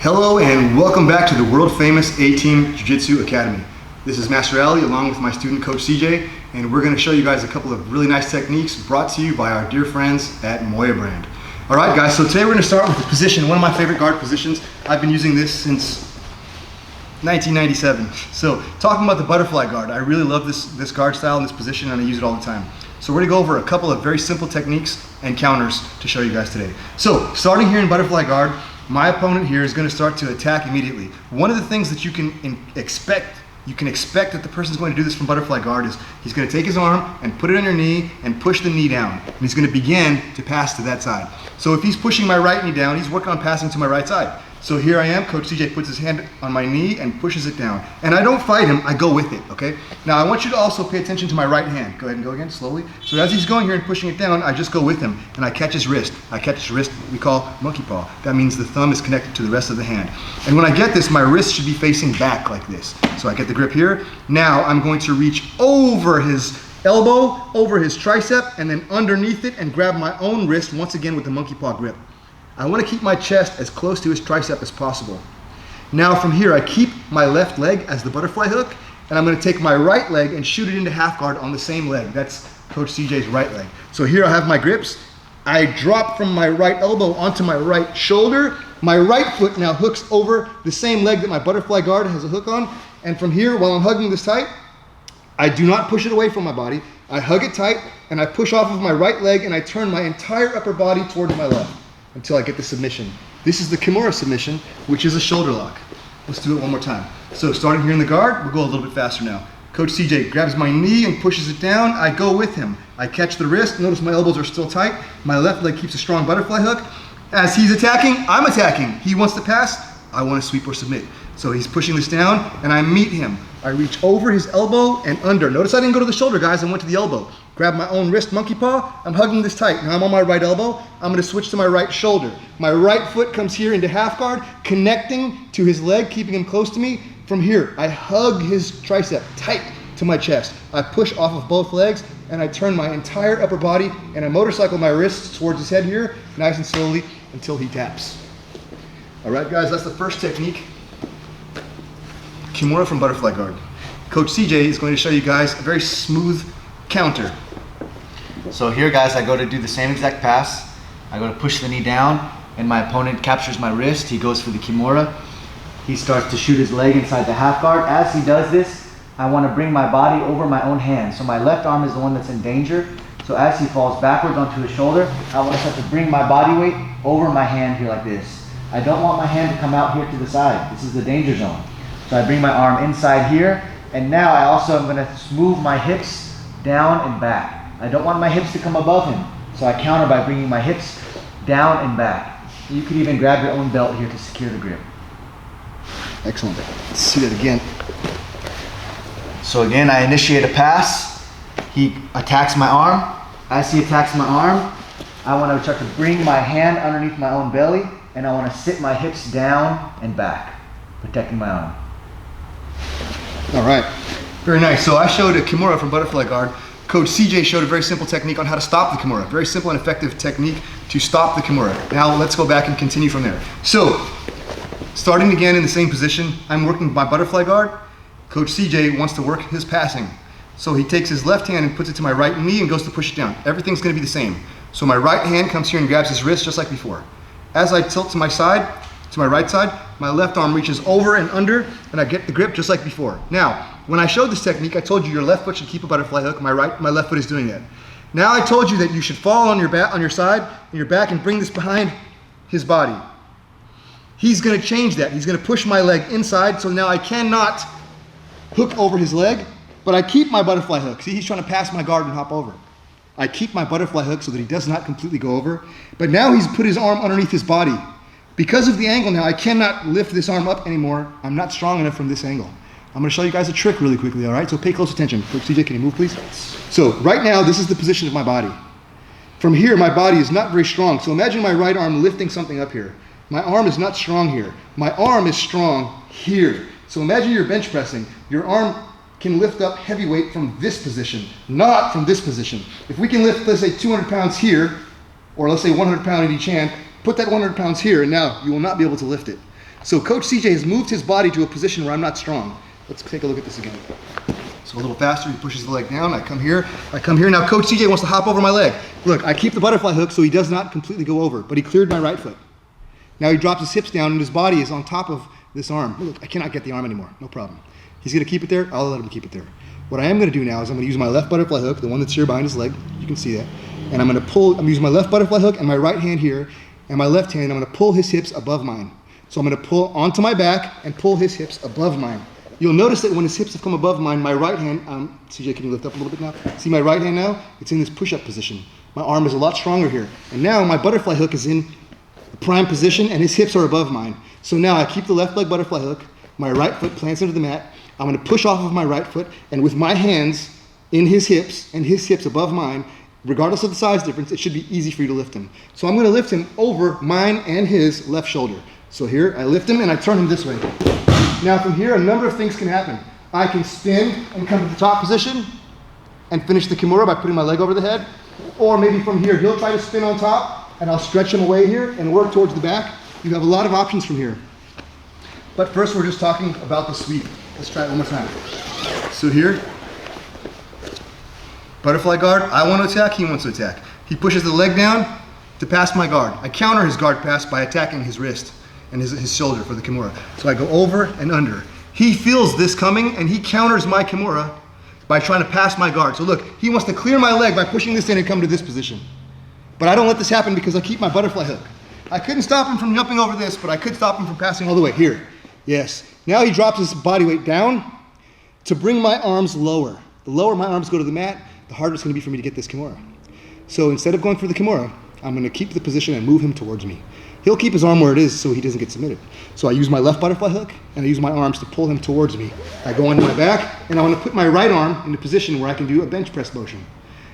Hello and welcome back to the world famous A-Team Jiu-Jitsu Academy. This is Master Ali along with my student coach CJ, and we're going to show you guys a couple of really nice techniques brought to you by our dear friends at Moya brand. Alright guys, so today we're going to start with the position, one of my favorite guard positions. I've been using this since 1997. So talking about the butterfly guard, I really love this guard style and this position, and I use it all the time. So we're going to go over a couple of very simple techniques and counters to show you guys today. So starting here in butterfly guard, my opponent here is going to start to attack immediately. One of the things that you can expect that the person is going to do this from butterfly guard is he's going to take his arm and put it on your knee and push the knee down. And he's going to begin to pass to that side. So if he's pushing my right knee down, he's working on passing to my right side. So here I am, Coach CJ puts his hand on my knee and pushes it down. And I don't fight him, I go with it, okay? Now I want you to also pay attention to my right hand. Go ahead and go again, slowly. So as he's going here and pushing it down, I just go with him and I catch his wrist. I catch his wrist, we call monkey paw. That means the thumb is connected to the rest of the hand. And when I get this, my wrist should be facing back like this. So I get the grip here. Now I'm going to reach over his elbow, over his tricep, and then underneath it and grab my own wrist once again with the monkey paw grip. I want to keep my chest as close to his tricep as possible. Now from here, I keep my left leg as the butterfly hook, and I'm going to take my right leg and shoot it into half guard on the same leg. That's Coach CJ's right leg. So here I have my grips. I drop from my right elbow onto my right shoulder. My right foot now hooks over the same leg that my butterfly guard has a hook on. And from here, while I'm hugging this tight, I do not push it away from my body. I hug it tight, and I push off of my right leg, and I turn my entire upper body towards my left until I get the submission. This is the Kimura submission, which is a shoulder lock. Let's do it one more time. So starting here in the guard, we'll go a little bit faster now. Coach CJ grabs my knee and pushes it down. I go with him. I catch the wrist. Notice my elbows are still tight. My left leg keeps a strong butterfly hook. As he's attacking, I'm attacking. He wants to pass, I want to sweep or submit. So he's pushing this down, and I meet him. I reach over his elbow and under. Notice I didn't go to the shoulder, guys. I went to the elbow. Grab my own wrist, monkey paw. I'm hugging this tight. Now I'm on my right elbow. I'm going to switch to my right shoulder. My right foot comes here into half guard, connecting to his leg, keeping him close to me. From here, I hug his tricep tight to my chest. I push off of both legs, and I turn my entire upper body, and I motorcycle my wrists towards his head here, nice and slowly, until he taps. All right, guys, that's the first technique. Kimura from butterfly guard. Coach CJ is going to show you guys a very smooth counter. So here, guys, I go to do the same exact pass. I go to push the knee down, and my opponent captures my wrist. He goes for the Kimura. He starts to shoot his leg inside the half guard. As he does this, I want to bring my body over my own hand. So my left arm is the one that's in danger. So as he falls backwards onto his shoulder, I want to start to bring my body weight over my hand here like this. I don't want my hand to come out here to the side. This is the danger zone. So I bring my arm inside here, and now I also am going to move my hips down and back. I don't want my hips to come above him, so I counter by bringing my hips down and back. You could even grab your own belt here to secure the grip. Excellent. Let's see that again. So again, I initiate a pass. He attacks my arm. As he attacks my arm, I want to start to bring my hand underneath my own belly, and I want to sit my hips down and back, protecting my arm. All right, very nice. So I showed a Kimura from butterfly guard. Coach CJ showed a very simple technique on how to stop the Kimura. Very simple and effective technique to stop the Kimura. Now let's go back and continue from there. So, starting again in the same position, I'm working my butterfly guard. Coach CJ wants to work his passing. So he takes his left hand and puts it to my right knee and goes to push it down. Everything's gonna be the same. So my right hand comes here and grabs his wrist just like before. As I tilt to my side, to my right side, my left arm reaches over and under, and I get the grip just like before. Now, when I showed this technique, I told you your left foot should keep a butterfly hook. My left foot is doing that. Now I told you that you should fall on your back, on your side, and your back, and bring this behind his body. He's going to change that. He's going to push my leg inside, so now I cannot hook over his leg, but I keep my butterfly hook. See, he's trying to pass my guard and hop over. I keep my butterfly hook so that he does not completely go over, but now he's put his arm underneath his body. Because of the angle now, I cannot lift this arm up anymore. I'm not strong enough from this angle. I'm going to show you guys a trick really quickly, all right? So pay close attention. Coach CJ, can you move, please? So right now, this is the position of my body. From here, my body is not very strong. So imagine my right arm lifting something up here. My arm is not strong here. My arm is strong here. So imagine you're bench pressing. Your arm can lift up heavy weight from this position, not from this position. If we can lift, let's say 200 pounds here, or let's say 100 pounds in each hand, put that 100 pounds here, and now you will not be able to lift it. So Coach CJ has moved his body to a position where I'm not strong. Let's take a look at this again. So a little faster, he pushes the leg down, I come here. Now Coach CJ wants to hop over my leg. Look, I keep the butterfly hook so he does not completely go over, but he cleared my right foot. Now he drops his hips down and his body is on top of this arm. Look, I cannot get the arm anymore, no problem. He's gonna keep it there, I'll let him keep it there. What I am gonna do now is I'm gonna use my left butterfly hook, the one that's here behind his leg, you can see that. And I'm using my left butterfly hook and my right hand here, and my left hand, I'm gonna pull his hips above mine. So I'm gonna pull onto my back and pull his hips above mine. You'll notice that when his hips have come above mine, my right hand, CJ, can you lift up a little bit now? See my right hand now? It's in this push-up position. My arm is a lot stronger here. And now my butterfly hook is in the prime position and his hips are above mine. So now I keep the left leg butterfly hook, my right foot plants under the mat, I'm gonna push off of my right foot, and with my hands in his hips and his hips above mine, regardless of the size difference, it should be easy for you to lift him. So I'm gonna lift him over mine and his left shoulder. So here, I lift him and I turn him this way. Now from here, a number of things can happen. I can spin and come to the top position and finish the Kimura by putting my leg over the head. Or maybe from here, he'll try to spin on top and I'll stretch him away here and work towards the back. You have a lot of options from here. But first we're just talking about the sweep. Let's try it one more time. So here, butterfly guard, I want to attack, he wants to attack. He pushes the leg down to pass my guard. I counter his guard pass by attacking his wrist and his shoulder for the Kimura. So I go over and under. He feels this coming and he counters my Kimura by trying to pass my guard. So look, he wants to clear my leg by pushing this in and come to this position. But I don't let this happen because I keep my butterfly hook. I couldn't stop him from jumping over this, but I could stop him from passing all the way here. Yes. Now he drops his body weight down to bring my arms lower. The lower my arms go to the mat, the harder it's gonna be for me to get this Kimura. So instead of going for the Kimura, I'm gonna keep the position and move him towards me. He'll keep his arm where it is so he doesn't get submitted. So I use my left butterfly hook and I use my arms to pull him towards me. I go onto my back and I want to put my right arm in a position where I can do a bench press motion.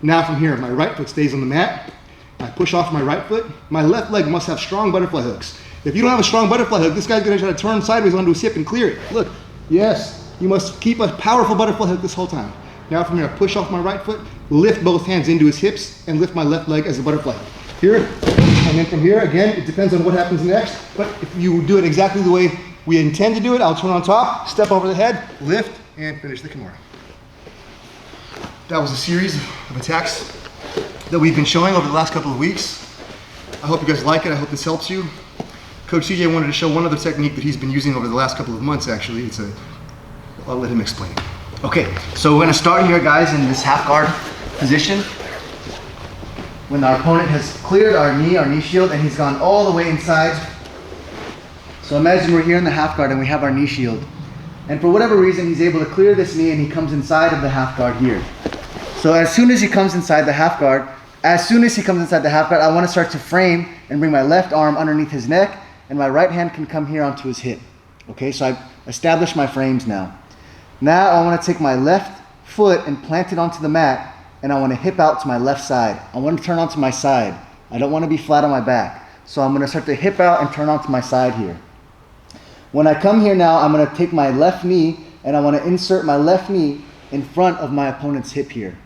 Now from here, my right foot stays on the mat. I push off my right foot. My left leg must have strong butterfly hooks. If you don't have a strong butterfly hook, this guy's gonna try to turn sideways onto his hip and clear it. Look, yes, you must keep a powerful butterfly hook this whole time. Now from here, I push off my right foot, lift both hands into his hips, and lift my left leg as a butterfly hook. Here, and then from here, again, it depends on what happens next, but if you do it exactly the way we intend to do it, I'll turn on top, step over the head, lift, and finish the Kimura. That was a series of attacks that we've been showing over the last couple of weeks. I hope you guys like it. I hope this helps you. Coach CJ wanted to show one other technique that he's been using over the last couple of months, actually. I'll let him explain it. Okay, so we're gonna start here, guys, in this half guard position. When our opponent has cleared our knee shield, and he's gone all the way inside. So imagine we're here in the half guard and we have our knee shield. And for whatever reason, he's able to clear this knee and he comes inside of the half guard here. So as soon as he comes inside the half guard, I want to start to frame and bring my left arm underneath his neck, and my right hand can come here onto his hip. Okay, so I've established my frames now. Now I want to take my left foot and plant it onto the mat, and I want to hip out to my left side. I want to turn onto my side. I don't want to be flat on my back. So I'm going to start to hip out and turn onto my side here. When I come here now, I'm going to take my left knee and I want to insert my left knee in front of my opponent's hip here.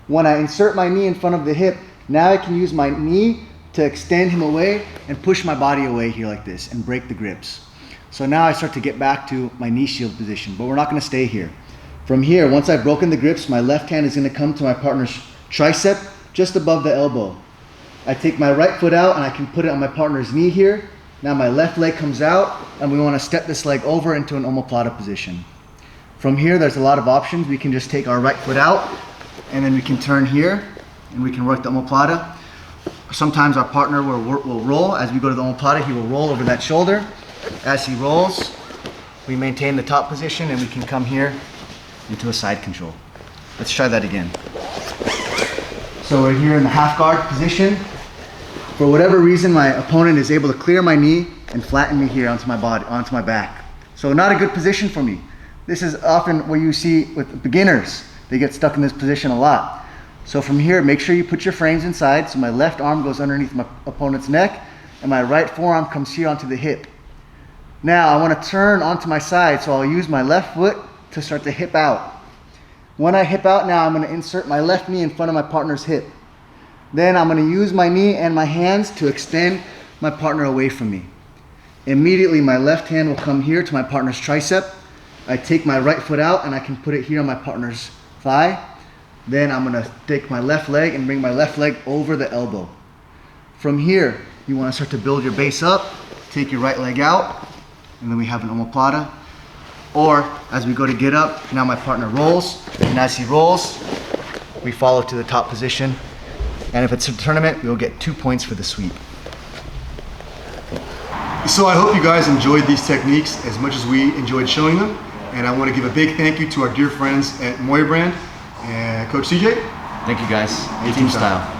When I insert my knee in front of the hip, now I can use my knee to extend him away and push my body away here like this and break the grips. So now I start to get back to my knee shield position, but we're not going to stay here. From here, once I've broken the grips, my left hand is going to come to my partner's tricep just above the elbow. I take my right foot out and I can put it on my partner's knee here. Now my left leg comes out and we want to step this leg over into an omoplata position. From here, there's a lot of options. We can just take our right foot out and then we can turn here and we can work the omoplata. Sometimes our partner will roll. As we go to the omoplata, he will roll over that shoulder. As he rolls, we maintain the top position and we can come here into a side control. Let's try that again. So we're here in the half guard position. For whatever reason, my opponent is able to clear my knee and flatten me here onto my body, onto my back. So not a good position for me. This is often what you see with beginners. They get stuck in this position a lot. So from here, make sure you put your frames inside. So my left arm goes underneath my opponent's neck and my right forearm comes here onto the hip. Now I want to turn onto my side, so I'll use my left foot to start to hip out. When I hip out now, I'm going to insert my left knee in front of my partner's hip. Then I'm going to use my knee and my hands to extend my partner away from me. Immediately my left hand will come here to my partner's tricep. I take my right foot out and I can put it here on my partner's thigh. Then I'm gonna take my left leg and bring my left leg over the elbow. From here, you wanna start to build your base up, take your right leg out, and then we have an omoplata. Or as we go to get up, now my partner rolls, and as he rolls, we follow to the top position. And if it's a tournament, we'll get 2 points for the sweep. So I hope you guys enjoyed these techniques as much as we enjoyed showing them. And I want to give a big thank you to our dear friends at Moya brand and Coach CJ. Thank you guys. Team style.